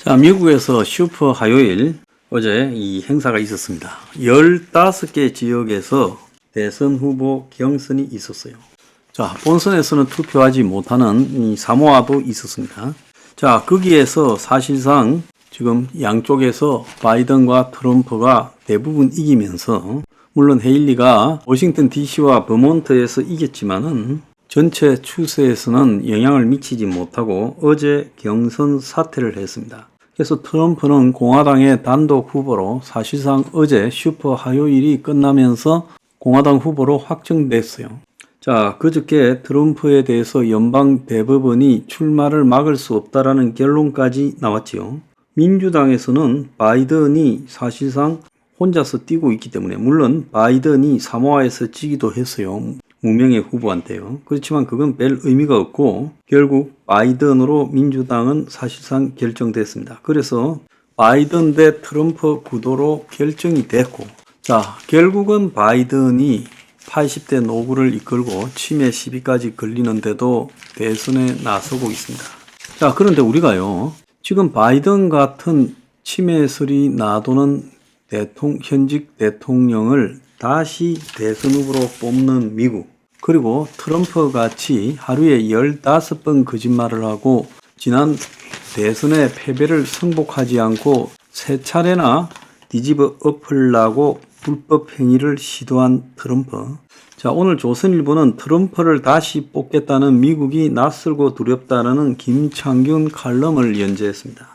자, 미국에서 슈퍼 화요일 어제 이 행사가 있었습니다. 15개 지역에서 대선 후보 경선이 있었어요. 자, 본선에서는 투표하지 못하는 이 사모아도 있었습니다. 자, 거기에서 사실상 지금 양쪽에서 바이든과 트럼프가 대부분 이기면서 물론 헤일리가 워싱턴 DC와 버몬트에서 이겼지만은 전체 추세에서는 영향을 미치지 못하고 어제 경선 사퇴를 했습니다. 그래서 트럼프는 공화당의 단독 후보로 사실상 어제 슈퍼 화요일이 끝나면서 공화당 후보로 확정됐어요. 자, 그저께 트럼프에 대해서 연방 대법원이 출마를 막을 수 없다라는 결론까지 나왔지요. 민주당에서는 바이든이 사실상 혼자서 뛰고 있기 때문에 물론 바이든이 사모아에서 지기도 했어요. 무명의 후보한테요. 그렇지만 그건 별 의미가 없고 결국 바이든으로 민주당은 사실상 결정됐습니다. 그래서 바이든 대 트럼프 구도로 결정이 됐고, 자, 결국은 바이든이 80대 노구를 이끌고 치매 시비까지 걸리는데도 대선에 나서고 있습니다. 자, 그런데 우리가요, 지금 바이든 같은 치매설이 나도는 현직 대통령을 다시 대선 후보로 뽑는 미국, 그리고 트럼프 같이 하루에 15번 거짓말을 하고 지난 대선의 패배를 승복하지 않고 세 차례나 뒤집어 엎으려고 불법 행위를 시도한 트럼프. 자, 오늘 조선일보는 트럼프를 다시 뽑겠다는 미국이 낯설고 두렵다라는 김창균 칼럼을 연재했습니다.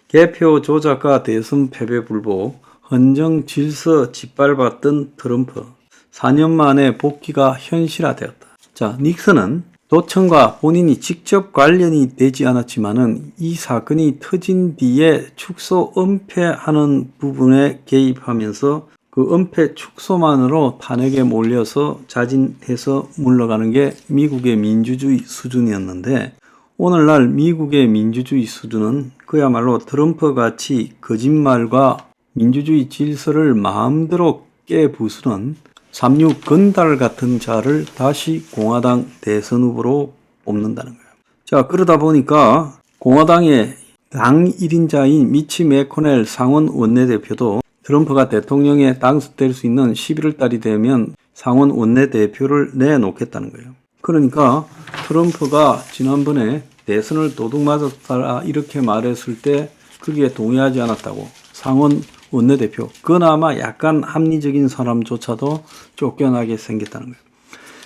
개표 조작과 대선 패배 불복, 헌정 질서 짓밟았던 트럼프. 4년 만에 복귀가 현실화되었다. 자, 닉슨은 도청과 본인이 직접 관련이 되지 않았지만은 이 사건이 터진 뒤에 축소 은폐하는 부분에 개입하면서 그 은폐 축소만으로 탄핵에 몰려서 자진해서 물러가는 게 미국의 민주주의 수준이었는데 오늘날 미국의 민주주의 수준은 그야말로 트럼프 같이 거짓말과 민주주의 질서를 마음대로 깨부수는 3.6 건달 같은 자를 다시 공화당 대선 후보로 뽑는다는 거예요. 자, 그러다 보니까 공화당의 당 1인자인 미치 매코넬 상원 원내대표도 트럼프가 대통령에 당선될 수 있는 11월 달이 되면 상원 원내대표를 내놓겠다는 거예요. 그러니까 트럼프가 지난번에 대선을 도둑 맞았다 이렇게 말했을 때 거기에 동의하지 않았다고 상원 원내대표, 그나마 약간 합리적인 사람조차도 쫓겨나게 생겼다는 거예요.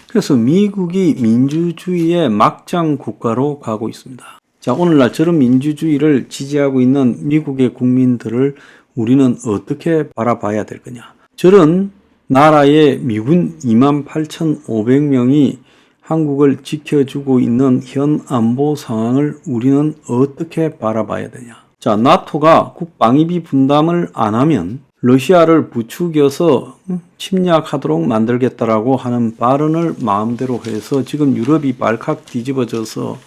그래서 미국이 민주주의의 막장 국가로 가고 있습니다. 자, 오늘날 저런 민주주의를 지지하고 있는 미국의 국민들을 우리는 어떻게 바라봐야 될 거냐. 저런 나라의 미군 28,500명이 한국을 지켜주고 있는 현 안보 상황을 우리는 어떻게 바라봐야 되냐. 자, 나토가 국방위비 분담을 안 하면 러시아를 부추겨서 침략하도록 만들겠다라고 하는 발언을 마음대로 해서 지금 유럽이 발칵 뒤집어져서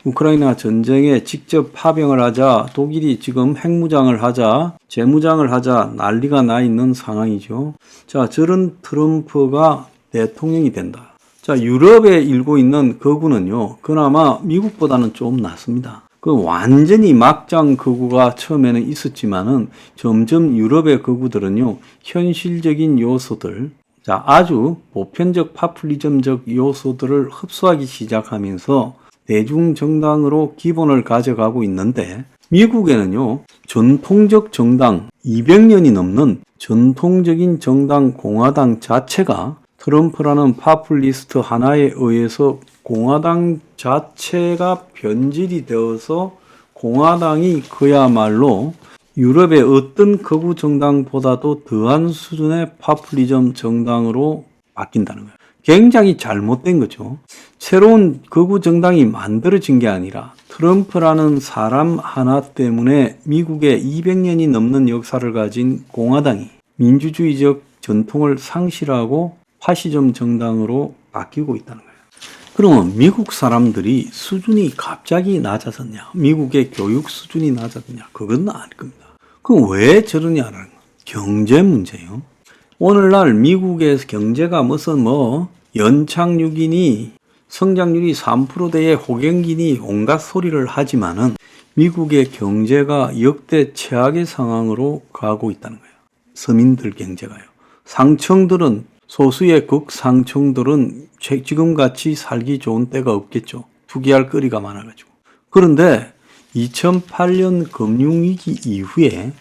우크라이나 전쟁에 직접 파병을 하자, 독일이 지금 핵무장을 하자, 재무장을 하자 난리가 나 있는 상황이죠. 자, 저런 트럼프가 대통령이 된다. 자, 유럽에 일고 있는 거구는요, 그나마 미국보다는 좀 낫습니다. 그 완전히 막장 거구가 처음에는 있었지만은 점점 유럽의 거구들은요, 현실적인 요소들, 자, 아주 보편적 파퓰리즘적 요소들을 흡수하기 시작하면서 대중정당으로 기본을 가져가고 있는데, 미국에는요, 전통적 정당, 200년이 넘는 전통적인 정당 공화당 자체가 트럼프라는 파퓰리스트 하나에 의해서 공화당 자체가 변질이 되어서 공화당이 그야말로 유럽의 어떤 극우 정당보다도 더한 수준의 파퓰리즘 정당으로 바뀐다는 거예요. 굉장히 잘못된 거죠. 새로운 극우 정당이 만들어진 게 아니라 트럼프라는 사람 하나 때문에 미국의 200년이 넘는 역사를 가진 공화당이 민주주의적 전통을 상실하고 파시즘 정당으로 바뀌고 있다는 거예요. 그러면 미국 사람들이 수준이 갑자기 낮아졌냐? 미국의 교육 수준이 낮아졌냐? 그건 아닐 겁니다. 그럼 왜 저러냐는 거예요. 경제 문제요. 오늘날 미국의 경제가 무슨 연착륙이니 성장률이 3%대의 호갱기니 온갖 소리를 하지만은 미국의 경제가 역대 최악의 상황으로 가고 있다는 거예요. 서민들 경제가요. 상층들은, 소수의 극상층들은 지금같이 살기 좋은 때가 없겠죠. 투기할 거리가 많아가지고. 그런데 2008년 금융위기 이후에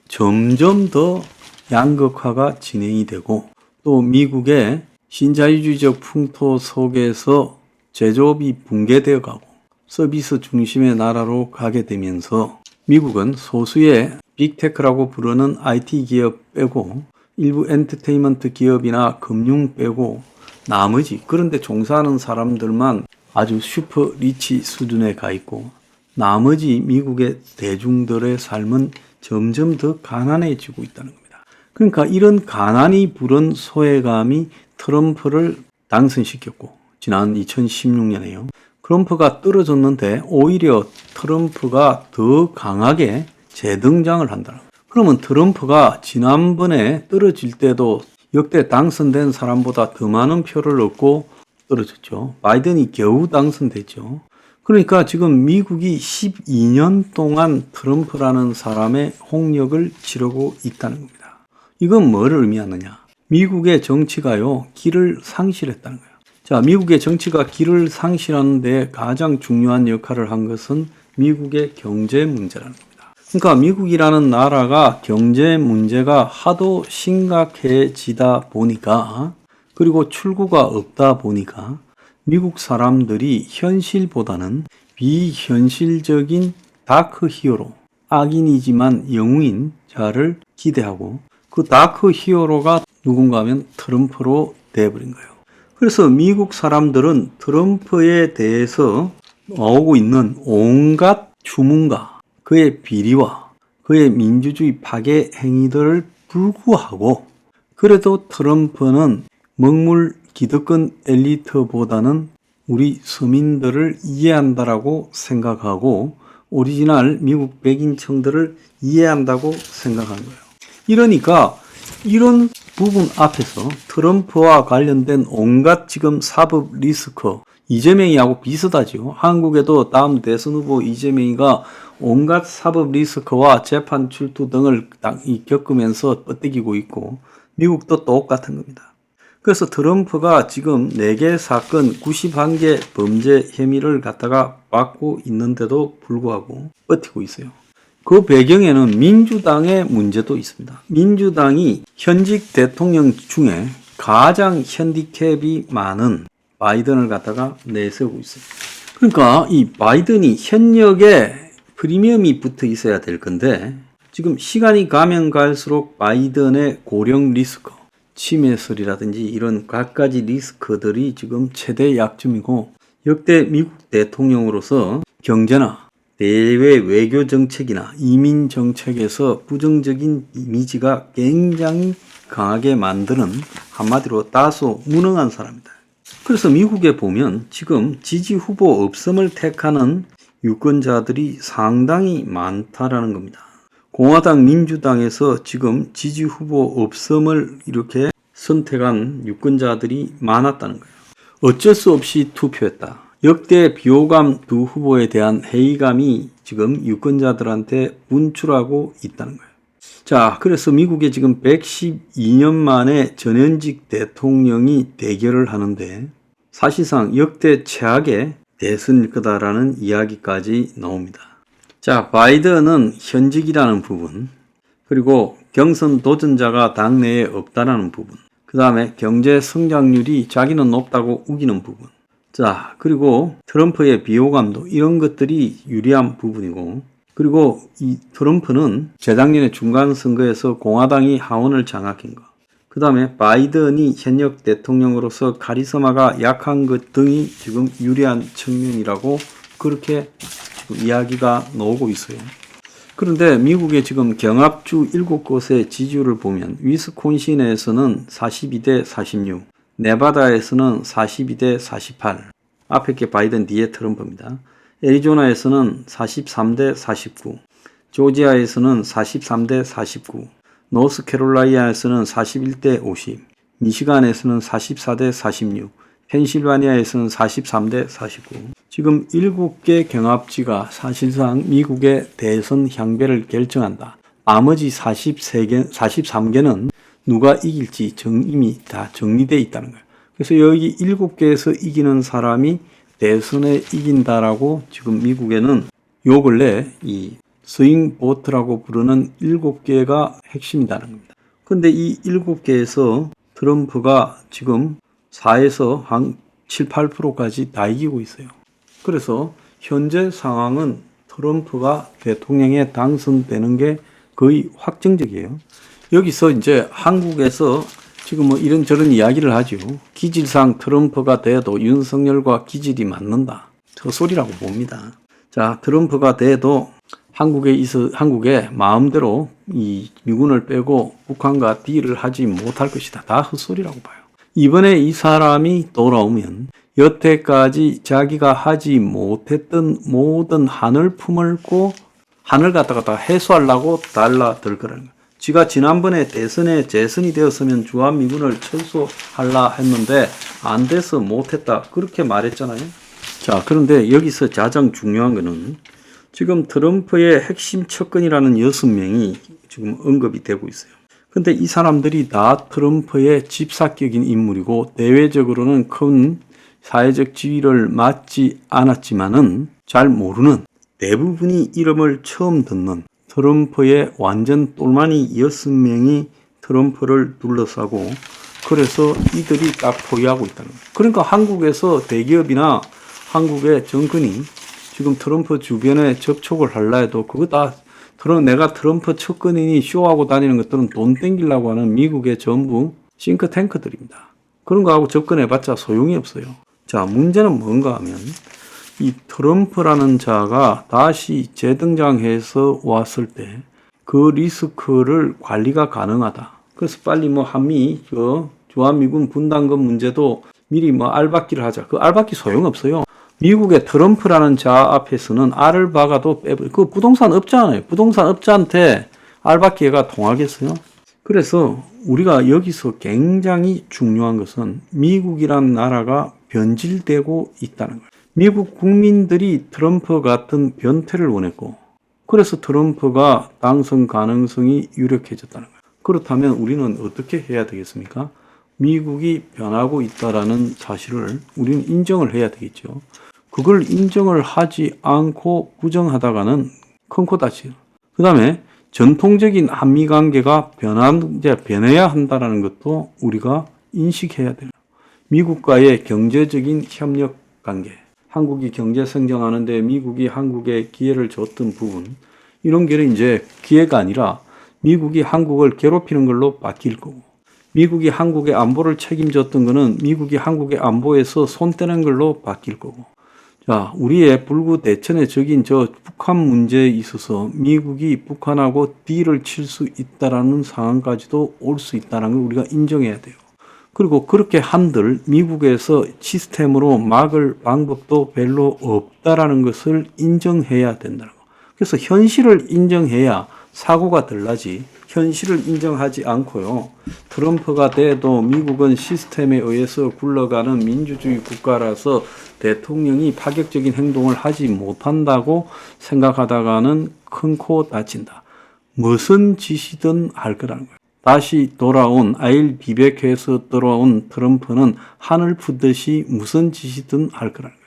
점점 더 양극화가 진행이 되고, 또 미국의 신자유주의적 풍토 속에서 제조업이 붕괴되어 가고 서비스 중심의 나라로 가게 되면서 미국은 소수의 빅테크라고 부르는 IT 기업 빼고 일부 엔터테인먼트 기업이나 금융 빼고 나머지, 그런데 종사하는 사람들만 아주 슈퍼 리치 수준에 가 있고, 나머지 미국의 대중들의 삶은 점점 더 가난해지고 있다는 겁니다. 그러니까 이런 가난이 부른 소외감이 트럼프를 당선시켰고, 지난 2016년에요. 트럼프가 떨어졌는데 오히려 트럼프가 더 강하게 재등장을 한다. 그러면 트럼프가 지난번에 떨어질 때도 역대 당선된 사람보다 더 많은 표를 얻고 떨어졌죠. 바이든이 겨우 당선됐죠. 그러니까 지금 미국이 12년 동안 트럼프라는 사람의 홍역을 치르고 있다는 겁니다. 이건 뭘 의미하느냐? 미국의 정치가요, 길을 상실했다는 거예요. 자, 미국의 정치가 길을 상실하는 데 가장 중요한 역할을 한 것은 미국의 경제 문제라는 겁니다. 그러니까 미국이라는 나라가 경제 문제가 하도 심각해지다 보니까, 그리고 출구가 없다 보니까 미국 사람들이 현실보다는 비현실적인 다크 히어로, 악인이지만 영웅인 자를 기대하고, 그 다크 히어로가 누군가 하면 트럼프로 돼버린 거예요. 그래서 미국 사람들은 트럼프에 대해서 나오고 있는 온갖 추문과 그의 비리와 그의 민주주의 파괴 행위들을 불구하고, 그래도 트럼프는 먹물 기득권 엘리트보다는 우리 서민들을 이해한다라고 생각하고 오리지널 미국 백인층들을 이해한다고 생각하는 거예요. 이러니까 이런 부분 앞에서 트럼프와 관련된 온갖 지금 사법 리스크, 이재명이하고 비슷하죠. 한국에도 다음 대선 후보 이재명이가 온갖 사법 리스크와 재판 출두 등을 겪으면서 뻗대기고 있고, 미국도 똑같은 겁니다. 그래서 트럼프가 지금 4개 사건 91개 범죄 혐의를 갖다가 받고 있는데도 불구하고 버티고 있어요. 그 배경에는 민주당의 문제도 있습니다. 민주당이 현직 대통령 중에 가장 핸디캡이 많은 바이든을 갖다가 내세우고 있어요. 그러니까 이 바이든이 현역에 프리미엄이 붙어 있어야 될 건데, 지금 시간이 가면 갈수록 바이든의 고령 리스크, 치매설이라든지 이런 갖가지 리스크들이 지금 최대 약점이고, 역대 미국 대통령으로서 경제나 대외 외교 정책이나 이민 정책에서 부정적인 이미지가 굉장히 강하게 만드는, 한마디로 다소 무능한 사람이다. 그래서 미국에 보면 지금 지지 후보 없음을 택하는 유권자들이 상당히 많다라는 겁니다. 공화당, 민주당에서 지금 지지 후보 없음을 이렇게 선택한 유권자들이 많았다는 거예요. 어쩔 수 없이 투표했다. 역대 비호감 두 후보에 대한 회의감이 지금 유권자들한테 분출하고 있다는 거예요. 자, 그래서 미국에 지금 112년 만에 전현직 대통령이 대결을 하는데 사실상 역대 최악의 대선일 거다라는 이야기까지 나옵니다. 자, 바이든은 현직이라는 부분, 그리고 경선 도전자가 당내에 없다라는 부분, 그 다음에 경제 성장률이 자기는 높다고 우기는 부분, 자, 그리고 트럼프의 비호감도, 이런 것들이 유리한 부분이고, 그리고 이 트럼프는 재작년에 중간선거에서 공화당이 하원을 장악한 거, 그 다음에 바이든이 현역 대통령으로서 카리스마가 약한 것 등이 지금 유리한 측면이라고 그렇게 지금 이야기가 나오고 있어요. 그런데 미국의 지금 경합주 7곳의 지지율을 보면 위스콘신에서는 42대 46, 네바다에서는 42대 48, 앞에 게 바이든 뒤에 트럼프입니다. 애리조나에서는 43대 49, 조지아에서는 43대 49, 노스캐롤라이나에서는 41대 50, 미시간에서는 44대 46, 펜실바니아에서는 43대 49. 지금 7개 경합지가 사실상 미국의 대선 향배를 결정한다. 나머지 43개는 누가 이길지 이미 다 정리되어 있다는 거예요. 그래서 여기 7개에서 이기는 사람이 대선에 이긴다라고 지금 미국에는 요 근래 이 스윙 보트라고 부르는 7개가 핵심이라는 겁니다. 근데 이 7개에서 트럼프가 지금 4에서 한 7, 8%까지 다 이기고 있어요. 그래서 현재 상황은 트럼프가 대통령에 당선되는 게 거의 확정적이에요. 여기서 이제 한국에서 지금 뭐 이런저런 이야기를 하죠. 기질상 트럼프가 돼도 윤석열과 기질이 맞는다. 저 소리라고 봅니다. 자, 트럼프가 돼도 한국에 마음대로 이 미군을 빼고 북한과 딜을 하지 못할 것이다. 다 헛소리라고 봐요. 이번에 이 사람이 돌아오면 여태까지 자기가 하지 못했던 모든 하늘 품을고 하늘 갖다가 다 해소하려고 달라들 거라는 거예요. 지가 지난번에 대선에 재선이 되었으면 주한미군을 철수하려 했는데 안 돼서 못했다. 그렇게 말했잖아요. 자, 그런데 여기서 가장 중요한 거는 지금 트럼프의 핵심 측근이라는 6명이 지금 언급이 되고 있어요. 근데 이 사람들이 다 트럼프의 집사격인 인물이고 대외적으로는 큰 사회적 지위를 맡지 않았지만은 잘 모르는 대부분이 이름을 처음 듣는 트럼프의 완전 똘마니 6명이 트럼프를 둘러싸고 그래서 이들이 딱 포위하고 있다는 거예요. 그러니까 한국에서 대기업이나 한국의 정권이 지금 트럼프 주변에 접촉을 하려 해도 그거 다 내가 트럼프 측근이니 쇼하고 다니는 것들은 돈 땡기려고 하는 미국의 전부 싱크탱크들입니다. 그런 거하고 접근해봤자 소용이 없어요. 자, 문제는 뭔가 하면 이 트럼프라는 자가 다시 재등장해서 왔을 때 그 리스크를 관리가 가능하다. 그래서 빨리 뭐 한미 주한미군 분담금 문제도 미리 뭐 알박기를 하자. 그 알박기 소용없어요. 미국의 트럼프라는 자 앞에서는 알을 박아도 그 부동산 업자잖아요. 부동산 업자한테 알박기가 통하겠어요? 그래서 우리가 여기서 굉장히 중요한 것은 미국이란 나라가 변질되고 있다는 거예요. 미국 국민들이 트럼프 같은 변태를 원했고 그래서 트럼프가 당선 가능성이 유력해졌다는 거예요. 그렇다면 우리는 어떻게 해야 되겠습니까? 미국이 변하고 있다는 사실을 우리는 인정을 해야 되겠죠. 그걸 인정을 하지 않고 부정하다가는 큰 코 다치요. 그 다음에 전통적인 한미 관계가 변해야 한다는 것도 우리가 인식해야 돼요. 미국과의 경제적인 협력 관계, 한국이 경제 성장하는데 미국이 한국에 기회를 줬던 부분, 이런 게 이제 기회가 아니라 미국이 한국을 괴롭히는 걸로 바뀔 거고, 미국이 한국의 안보를 책임졌던 거는 미국이 한국의 안보에서 손 떼는 걸로 바뀔 거고, 자, 우리의 불구대천의 적인 북한 문제에 있어서 미국이 북한하고 딜을 칠 수 있다라는 상황까지도 올 수 있다는 걸 우리가 인정해야 돼요. 그리고 그렇게 한들 미국에서 시스템으로 막을 방법도 별로 없다라는 것을 인정해야 된다는 거. 그래서 현실을 인정해야 사고가 덜 나지, 현실을 인정하지 않고요. 트럼프가 돼도 미국은 시스템에 의해서 굴러가는 민주주의 국가라서 대통령이 파격적인 행동을 하지 못한다고 생각하다가는 큰 코 다친다. 무슨 짓이든 할 거라는 거예요. 다시 돌아온 아일 비백회에서 돌아온 트럼프는 하늘 푸듯이 무슨 짓이든 할 거라는 거예요.